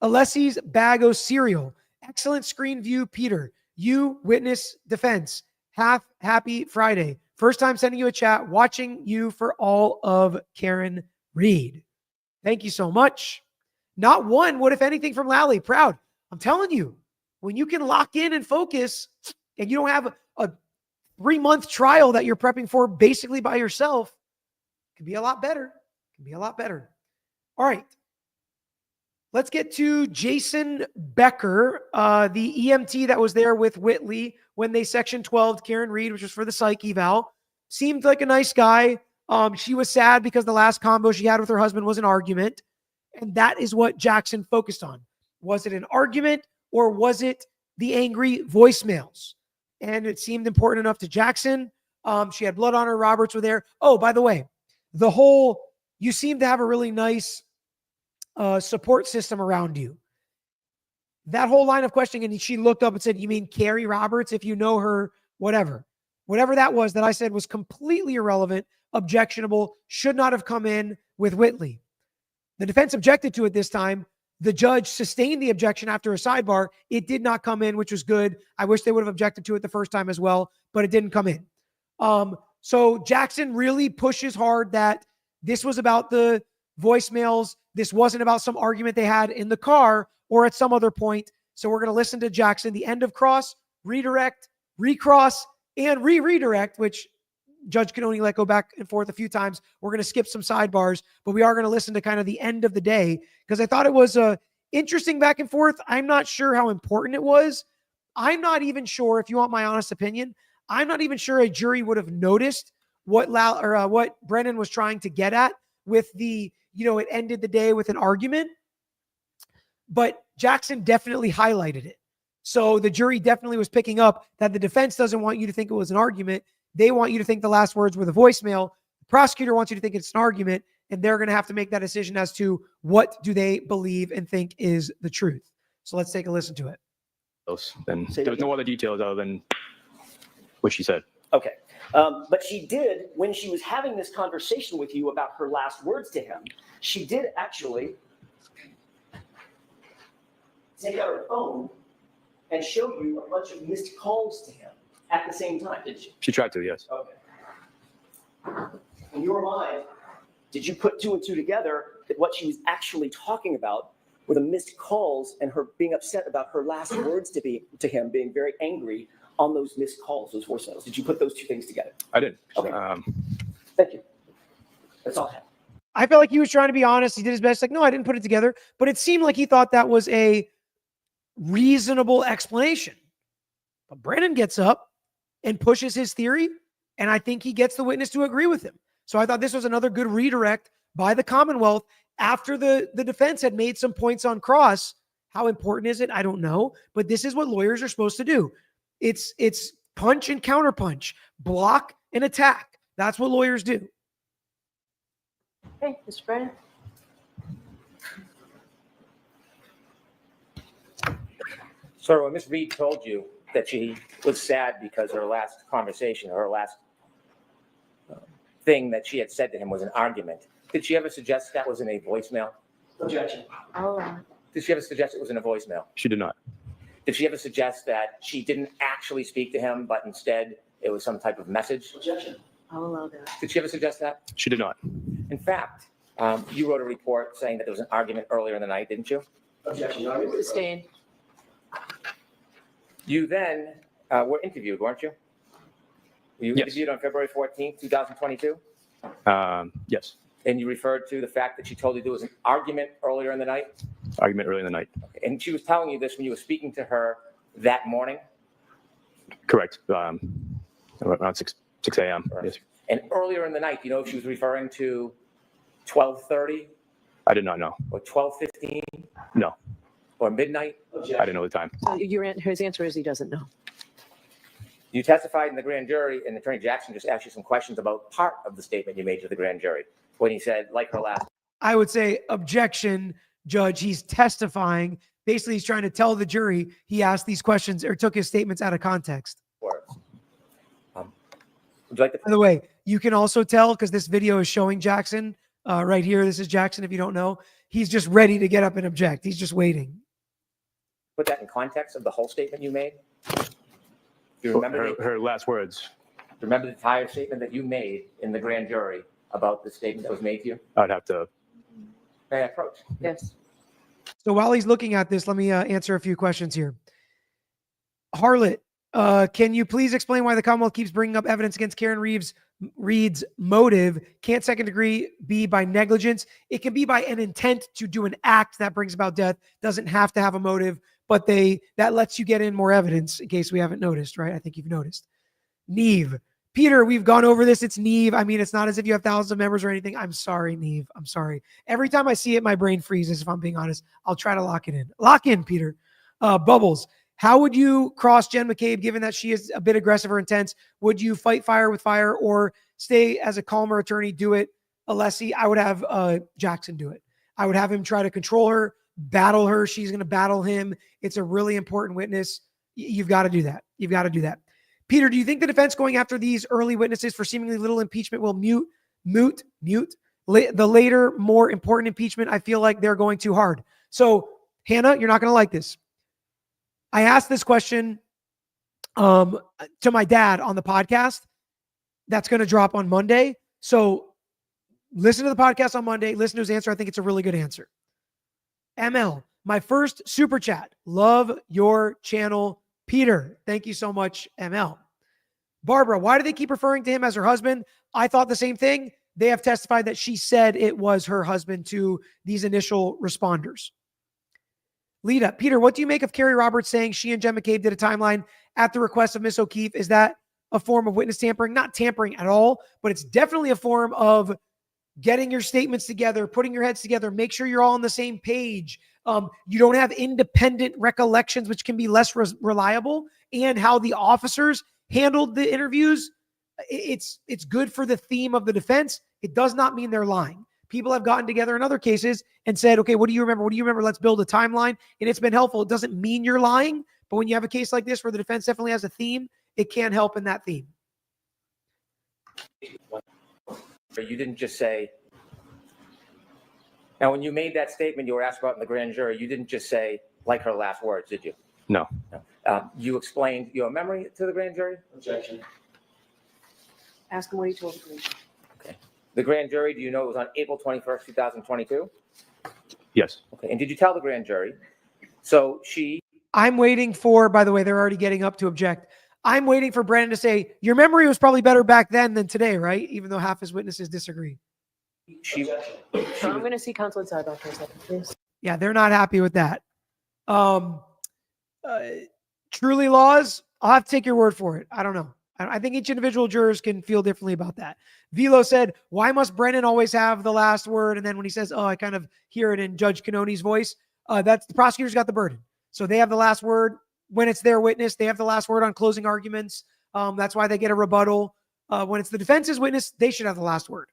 Alessi's bag of cereal. Excellent screen view, Peter. You witness defense. Happy Friday. First time sending you a chat, watching you for all of Karen Reed. Thank you so much. Not one, what if anything from Lally? Proud. I'm telling you, when you can lock in and focus and you don't have a 3-month trial that you're prepping for basically by yourself, it can be a lot better. It can be a lot better. All right. Let's get to Jason Becker, the EMT that was there with Whitley when they section 12'd Karen Reed, which was for the psych eval. Seemed like a nice guy. She was sad because the last combo she had with her husband was an argument. And that is what Jackson focused on. Was it an argument or was it the angry voicemails? And it seemed important enough to Jackson. She had blood on her. Roberts were there. Oh, by the way, you seem to have a really nice support system around you. That whole line of questioning, and she looked up and said, you mean Carrie Roberts? If you know her, whatever that was that I said was completely irrelevant, objectionable, should not have come in with Whitley. The defense objected to it this time. The judge sustained the objection after a sidebar. It did not come in, which was good. I wish they would have objected to it the first time as well, but it didn't come in. So Jackson really pushes hard that this was about the voicemails. This wasn't about some argument they had in the car or at some other point. So we're going to listen to Jackson, the end of cross, redirect, recross, and redirect, which judge can only let go back and forth a few times. We're going to skip some sidebars, but we are going to listen to kind of the end of the day because I thought it was a interesting back and forth. I'm not sure how important it was. I'm not even sure, if you want my honest opinion, I'm not even sure a jury would have noticed what Brennan was trying to get at with the, it ended the day with an argument, but Jackson definitely highlighted it. So the jury definitely was picking up that the defense doesn't want you to think it was an argument. They want you to think the last words were the voicemail. The prosecutor wants you to think it's an argument, and they're going to have to make that decision as to what do they believe and think is the truth. So let's take a listen to it. Then there was no other details other than what she said. Okay. But she did, when she was having this conversation with you about her last words to him, she did actually take out her phone and show you a bunch of missed calls to him at the same time, did she? She tried to, yes. Okay. In your mind, did you put 2 and 2 together that what she was actually talking about were the missed calls and her being upset about her last words to him, being very angry on those missed calls, those voicemails? Did you put those 2 things together? I didn't. Okay. Thank you. That's all I have. I felt like he was trying to be honest. He did his best. Like, no, I didn't put it together. But it seemed like he thought that was a reasonable explanation. But Brennan gets up and pushes his theory. And I think he gets the witness to agree with him. So I thought this was another good redirect by the Commonwealth after the defense had made some points on cross. How important is it? I don't know. But this is what lawyers are supposed to do. It's punch and counterpunch, block and attack. That's what lawyers do. Okay, Mr. Brennan. Sir, when Ms. Reed told you that she was sad because her last conversation, her last thing that she had said to him was an argument, did she ever suggest that was in a voicemail? Objection. Did she ever suggest it was in a voicemail? She did not. Did she ever suggest that she didn't actually speak to him, but instead it was some type of message? Objection. I'll allow that. Did she ever suggest that? She did not. In fact, you wrote a report saying that there was an argument earlier in the night, didn't you? Objection, Your Honor. Sustained. You then were interviewed, weren't you? Were you Yes. interviewed on February 14th, 2022? Yes. And you referred to the fact that she told you there was an argument earlier in the night? Argument early in the night. And she was telling you this when you were speaking to her that morning? Correct. Around 6 a.m. Yes. And earlier in the night, you know if she was referring to 12:30 I did not know. or 12:15 No, or midnight? I didn't know the time. So his answer is he doesn't know. You testified in the grand jury, and Attorney Jackson just asked you some questions about part of the statement you made to the grand jury when he said, like her last I would say objection, Judge. He's testifying. Basically, he's trying to tell the jury he asked these questions or took his statements out of context. words. Would you like to? By the way, you can also tell because this video is showing Jackson right here. This is Jackson. If you don't know, he's just ready to get up and object. He's just waiting. Put that in context of the whole statement you made? Do you remember, Her last words. remember the entire statement that you made in the grand jury about the statement that was made to you? I'd have to. May I approach? Yes. So while he's looking at this, let me answer a few questions here. Harlot, can you please explain why the Commonwealth keeps bringing up evidence against Karen Reed's motive? Can't second degree be by negligence? It can be by an intent to do an act that brings about death. Doesn't have to have a motive, but that lets you get in more evidence in case we haven't noticed, right? I think you've noticed. Neve. Peter, we've gone over this. It's Neve. I mean, it's not as if you have thousands of members or anything. I'm sorry, Neve. I'm sorry. Every time I see it, my brain freezes, if I'm being honest. I'll try to lock it in. Lock in, Peter. Bubbles. How would you cross Jen McCabe, given that she is a bit aggressive or intense? Would you fight fire with fire or stay as a calmer attorney? Do it. Alessi, I would have Jackson do it. I would have him try to control her, battle her. She's going to battle him. It's a really important witness. You've got to do that. You've got to do that. Peter, do you think the defense going after these early witnesses for seemingly little impeachment will mute the later, more important impeachment? I feel like they're going too hard. So, Hannah, you're not going to like this. I asked this question to my dad on the podcast. That's going to drop on Monday. So listen to the podcast on Monday. Listen to his answer. I think it's a really good answer. ML, my first super chat. Love your channel, Peter. Thank you so much, ML. Barbara, why do they keep referring to him as her husband? I thought the same thing. They have testified that she said it was her husband to these initial responders. Lita, Peter, what do you make of Carrie Roberts saying she and Jen McCabe did a timeline at the request of Miss O'Keefe? Is that a form of witness tampering? Not tampering at all, but it's definitely a form of getting your statements together, putting your heads together, make sure you're all on the same page. You don't have independent recollections, which can be less reliable, and how the officers handled the interviews. It's good for the theme of the defense. It does not mean they're lying. People have gotten together in other cases and said, okay, what do you remember? What do you remember? Let's build a timeline. And it's been helpful. It doesn't mean you're lying, but when you have a case like this where the defense definitely has a theme, it can help in that theme. You didn't just say, now when you made that statement you were asked about in the grand jury, you didn't just say, like her last words, did you? No. You explained your memory to the grand jury? Objection. Ask him what he told the jury. The grand jury, do you know it was on April 21st, 2022? Yes. Okay, and did you tell the grand jury? So she... I'm waiting for, by the way, they're already getting up to object. I'm waiting for Brandon to say, your memory was probably better back then than today, right? Even though half his witnesses disagree. So I'm going to see counsel inside for a second, please. Yeah, they're not happy with that. Truly laws, I'll have to take your word for it. I don't know. I think each individual jurors can feel differently about that. Velo said, why must Brennan always have the last word? And then when he says, oh, I kind of hear it in Judge Cannoni's voice. That's the prosecutor's got the burden. So they have the last word when it's their witness. They have the last word on closing arguments. That's why they get a rebuttal. When it's the defense's witness, they should have the last word.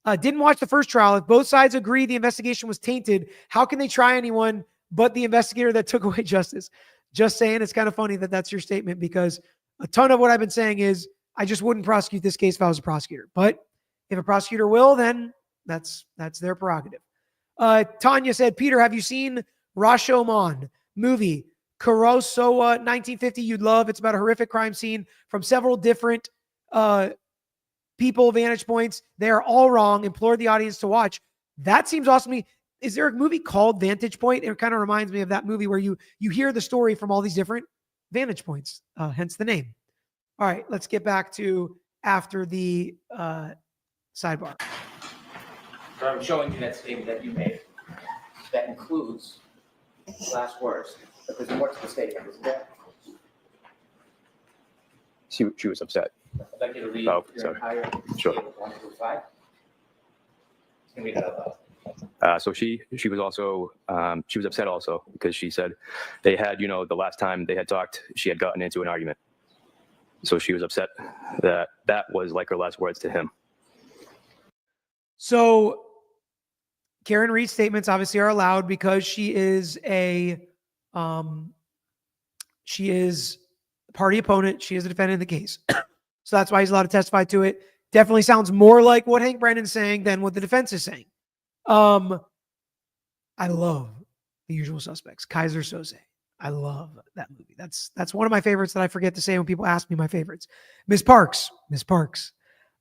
Didn't watch the first trial. If both sides agree the investigation was tainted, how can they try anyone but the investigator that took away justice? Just saying, it's kind of funny that that's your statement, because a ton of what I've been saying is I just wouldn't prosecute this case if I was a prosecutor. But if a prosecutor will, then that's their prerogative. Tanya said, Peter, have you seen Rashomon movie? Kurosawa 1950 you'd love. It's about a horrific crime scene from several different people, vantage points. They are all wrong. Implore the audience to watch. That seems awesome to me. Is there a movie called Vantage Point? It kind of reminds me of that movie where you hear the story from all these different vantage points, hence the name. All right, let's get back to after the sidebar. So I'm showing you that statement that you made. That includes last words. But there's more to the statement, isn't there? She was upset. I'd like you to read Oh, your sorry. entire Sure. statement, 1 through 5. You can read that out loud. So she was also she was upset also because she said they had, the last time they had talked, she had gotten into an argument. So she was upset that was like her last words to him. So Karen Reed's statements obviously are allowed because she is a party opponent. She is a defendant in the case. So that's why he's allowed to testify to it. Definitely sounds more like what Hank Brennan's saying than what the defense is saying. I love The Usual Suspects. Kaiser Soze. I love that movie. That's one of my favorites that I forget to say when people ask me my favorites. Miss Parks.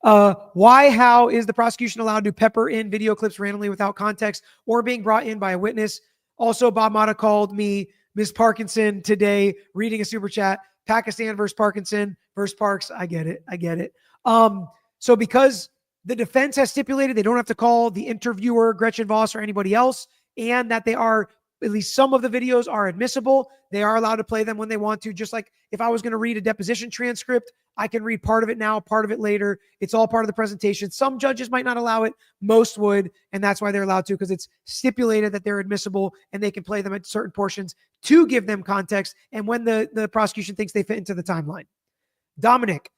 How is the prosecution allowed to pepper in video clips randomly without context or being brought in by a witness? Also, Bob Mata called me Miss Parkinson today, reading a super chat. Pakistan versus Parkinson versus Parks. I get it. So because the defense has stipulated they don't have to call the interviewer, Gretchen Voss, or anybody else, and that they are, at least some of the videos are admissible, they are allowed to play them when they want to. Just like if I was going to read a deposition transcript, I can read part of it now, part of it later. It's all part of the presentation. Some judges might not allow it. Most would. And that's why they're allowed to, because it's stipulated that they're admissible and they can play them at certain portions to give them context. And when the prosecution thinks they fit into the timeline. Dominic,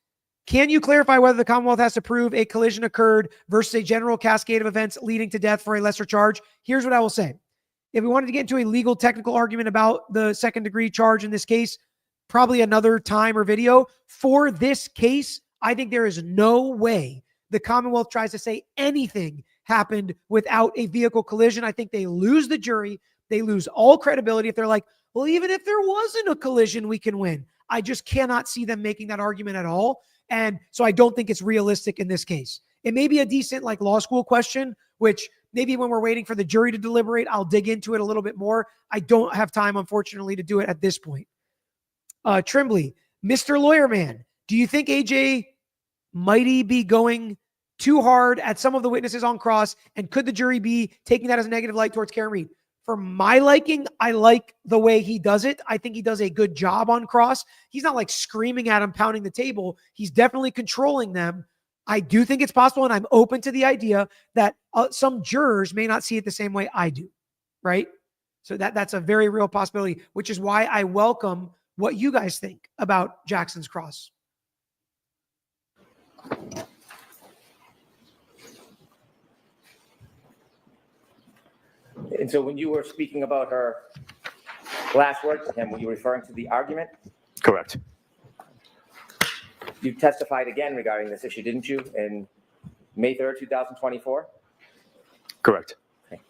can you clarify whether the Commonwealth has to prove a collision occurred versus a general cascade of events leading to death for a lesser charge? Here's what I will say. If we wanted to get into a legal technical argument about the second degree charge in this case, probably another time or video. For this case, I think there is no way the Commonwealth tries to say anything happened without a vehicle collision. I think they lose the jury. They lose all credibility if they're like, well, even if there wasn't a collision, we can win. I just cannot see them making that argument at all. And so I don't think it's realistic in this case. It may be a decent law school question, which maybe when we're waiting for the jury to deliberate, I'll dig into it a little bit more. I don't have time, unfortunately, to do it at this point. Trimbley, Mr. Lawyer Man, do you think AJ might be going too hard at some of the witnesses on cross? And could the jury be taking that as a negative light towards Karen Reed? For my liking, I like the way he does it. I think he does a good job on cross. He's not screaming at him, pounding the table. He's definitely controlling them. I do think it's possible, and I'm open to the idea that some jurors may not see it the same way I do, right? So that's a very real possibility, which is why I welcome what you guys think about Jackson's cross. And so when you were speaking about her last words to him, were you referring to the argument? Correct. You testified again regarding this issue, didn't you, in May 3rd, 2024? Correct. Okay.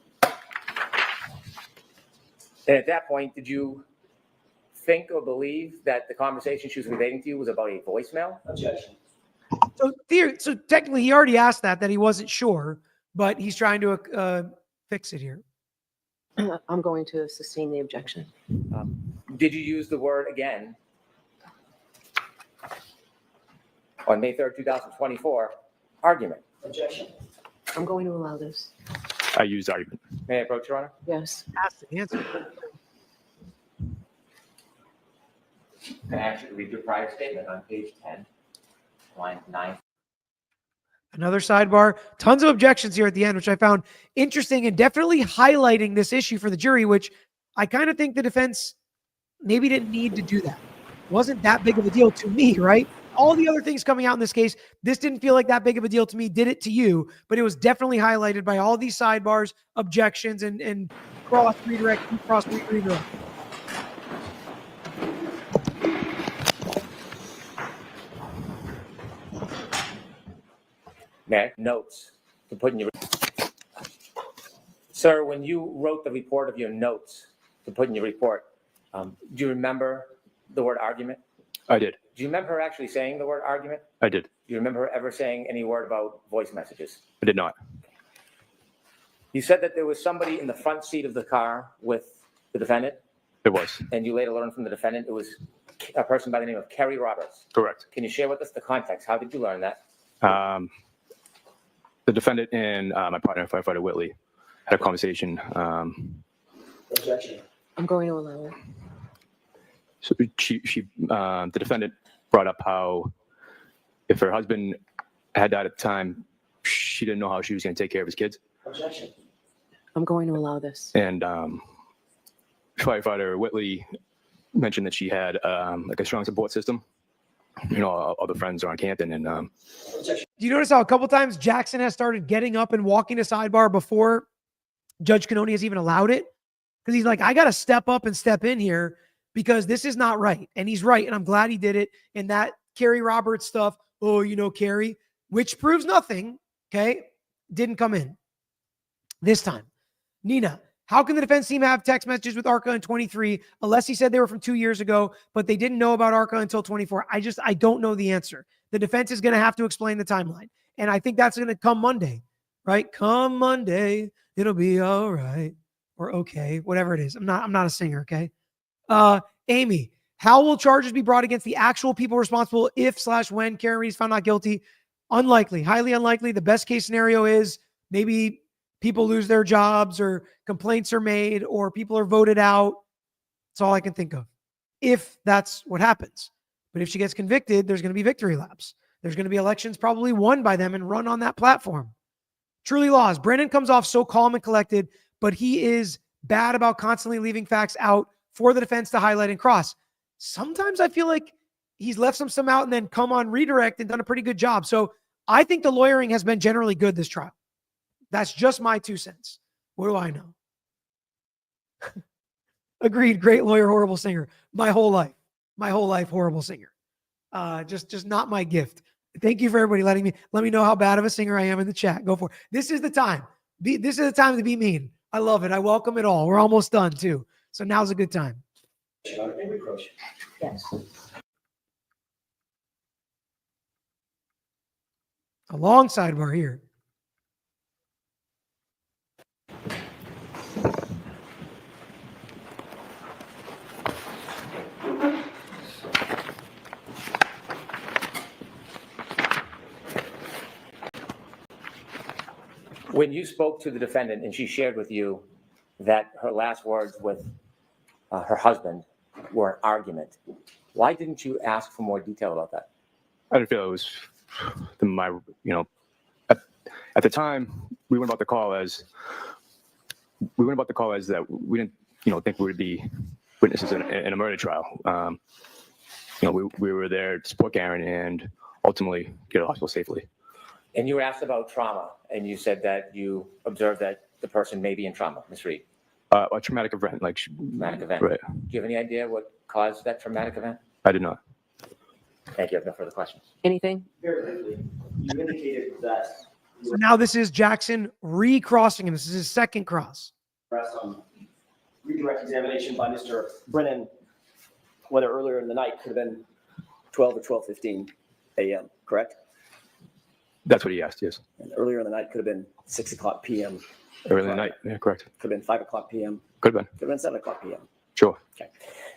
And at that point, did you think or believe that the conversation she was relating to you was about a voicemail? Objection. So technically, he already asked that he wasn't sure, but he's trying to fix it here. I'm going to sustain the objection. Did you use the word again on May 3rd, 2024, argument? Objection. I'm going to allow this. I used argument. May I approach, Your Honor? Yes. Ask the answer. Can I ask you to read your prior statement on page 10, line 9? Another sidebar. Tons of objections here at the end, which I found interesting and definitely highlighting this issue for the jury, which I kind of think the defense maybe didn't need to do that. Wasn't that big of a deal to me, right? All the other things coming out in this case, this didn't feel like that big of a deal to me. Did it to you? But it was definitely highlighted by all these sidebars, objections, and cross redirect, cross redirect. May I? Notes to put in your. Sir, when you wrote the report of your notes to put in your report, do you remember the word argument? I did. Do you remember her actually saying the word argument? I did. Do you remember her ever saying any word about voice messages? I did not. You said that there was somebody in the front seat of the car with the defendant, It was. and you later learned from the defendant it was a person by the name of Kerry Roberts. Correct. Can you share with us the context? How did you learn that? The defendant and my partner, firefighter Whitley, had a conversation. Objection. I'm going to allow it. So the defendant brought up how if her husband had died at the time, she didn't know how she was going to take care of his kids. Objection. I'm going to allow this. And firefighter Whitley mentioned that she had like a strong support system. You know, all the friends are on Canton, and Objection. Do you notice how a couple times Jackson has started getting up and walking to sidebar before Judge Cannone has even allowed it? Because he's like, I got to step up and step in here because this is not right. And he's right. And I'm glad he did it. And that Kerry Roberts stuff, oh, you know, Kerry, which proves nothing, okay, didn't come in this time. Nina, how can the defense team have text messages with ARCA in 23 unless he said they were from 2 years ago, but they didn't know about ARCA until 24? I don't know the answer. The defense is going to have to explain the timeline. And I think that's going to come Monday, right? Come Monday, it'll be all right. Or okay, whatever it is. I'm not a singer, okay? Amy, how will charges be brought against the actual people responsible if/when Karen Reed is found not guilty? Unlikely, highly unlikely. The best case scenario is maybe people lose their jobs or complaints are made or people are voted out. That's all I can think of. If that's what happens. But if she gets convicted, there's going to be victory laps. There's going to be elections probably won by them and run on that platform. Truly Laws. Brennan comes off so calm and collected, but he is bad about constantly leaving facts out for the defense to highlight and cross. Sometimes I feel like he's left some out and then come on redirect and done a pretty good job. So I think the lawyering has been generally good this trial. That's just my 2 cents. What do I know? Agreed. Great lawyer, horrible singer. My whole life, horrible singer. Just not my gift. Thank you for everybody let me know how bad of a singer I am in the chat. Go for it. This is the time. This is the time to be mean. I love it. I welcome it all. We're almost done too. So now's a good time. Yes. A long sidebar here. When you spoke to the defendant and she shared with you that her last words with her husband were an argument, why didn't you ask for more detail about that? I didn't feel it was at the time we went about the call as that we didn't think we would be witnesses in a murder trial. We were there to support Karen and ultimately get to the hospital safely. And you were asked about trauma, and you said that you observed that the person may be in trauma, Ms. Reed. A traumatic event, Traumatic event. Right. Do you have any idea what caused that traumatic event? I did not. Thank you. I have no further questions. Anything? Very quickly, you indicated that So now this is Jackson recrossing him. This is his second cross. redirect examination by Mr. Brennan, whether earlier in the night could have been 12 or 12:15 a.m., correct? That's what he asked, yes. And earlier in the night could have been 6 o'clock p.m. Early in the night, yeah, correct. Could have been 5 o'clock p.m. Could have been. Could have been 7 o'clock p.m. Sure. Okay.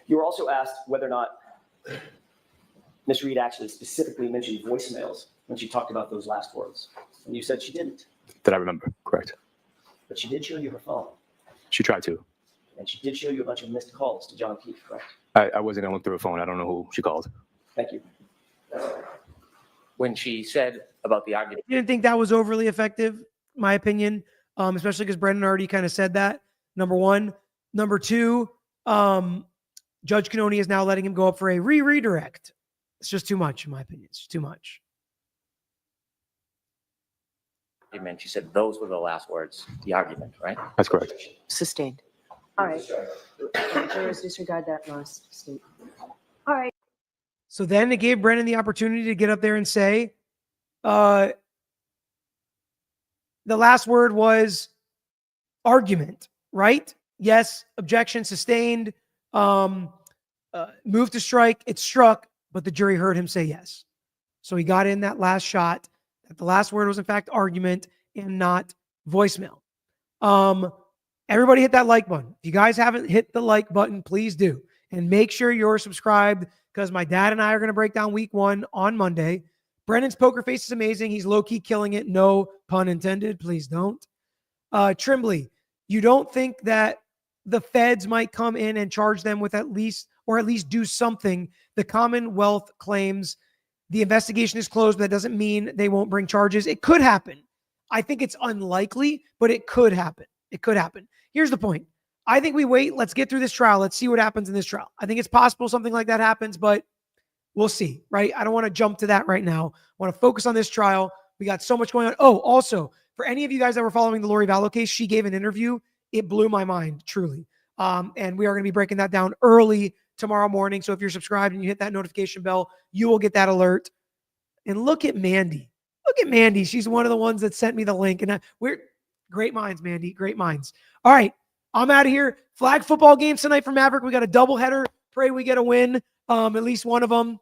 You were also asked whether or not Ms. Reed actually specifically mentioned voicemails when she talked about those last words. And you said she didn't, That I remember, correct. but she did show you her phone. She tried to. And she did show you a bunch of missed calls to John Keefe, correct? I wasn't going to look through her phone. I don't know who she called. Thank you. When she said about the argument, I didn't think that was overly effective, my opinion, especially because Brendan already kind of said that, number one. Number two, Judge Cannoni is now letting him go up for a redirect. It's just too much, in my opinion. It's just too much. she said those were the last words, the argument, right? That's correct. Sustained. All right. Jurors disregard that last statement. All right. So then it gave Brendan the opportunity to get up there and say, the last word was argument, right? Yes, objection sustained, move to strike, it struck, but the jury heard him say yes. So he got in that last shot, that the last word was in fact argument and not voicemail. Everybody hit that like button. If you guys haven't hit the like button, please do. And make sure you're subscribed because my dad and I are going to break down week 1 on Monday. Brendan's poker face is amazing. He's low-key killing it. No pun intended. Please don't. Trimbley, you don't think that the feds might come in and charge them with at least do something? The Commonwealth claims the investigation is closed, but that doesn't mean they won't bring charges. It could happen. I think it's unlikely, but it could happen. It could happen. Here's the point. I think we wait. Let's get through this trial. Let's see what happens in this trial. I think it's possible something like that happens, but we'll see, right? I don't want to jump to that right now. I want to focus on this trial. We got so much going on. Oh, also, for any of you guys that were following the Lori Vallow case, she gave an interview. It blew my mind, truly. And we are going to be breaking that down early tomorrow morning. So if you're subscribed and you hit that notification bell, you will get that alert. And look at Mandy. Look at Mandy. She's one of the ones that sent me the link. And we're great minds, Mandy. Great minds. All right. I'm out of here. Flag football games tonight for Maverick. We got a doubleheader. Pray we get a win, at least one of them.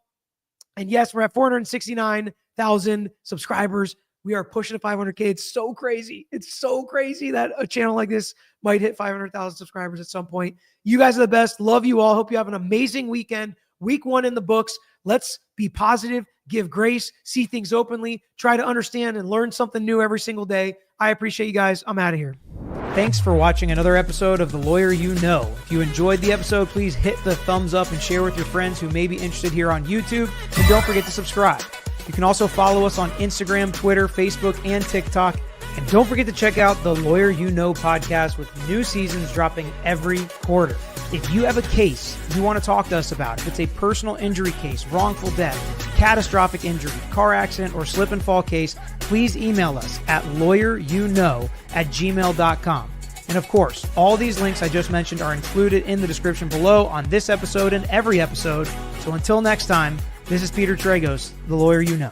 And yes, we're at 469,000 subscribers. We are pushing to 500K. It's so crazy. It's so crazy that a channel like this might hit 500,000 subscribers at some point. You guys are the best. Love you all. Hope you have an amazing weekend. Week 1 in the books. Let's be positive, give grace, see things openly, try to understand and learn something new every single day. I appreciate you guys. I'm out of here. Thanks for watching another episode of The Lawyer You Know. If you enjoyed the episode, please hit the thumbs up and share with your friends who may be interested here on YouTube. And don't forget to subscribe. You can also follow us on Instagram, Twitter, Facebook, and TikTok. And don't forget to check out the Lawyer You Know podcast with new seasons dropping every quarter. If you have a case you want to talk to us about, if it's a personal injury case, wrongful death, catastrophic injury, car accident, or slip and fall case, please email us at lawyeryouknow@gmail.com. And of course, all these links I just mentioned are included in the description below on this episode and every episode. So until next time, this is Peter Tragos, the Lawyer You Know.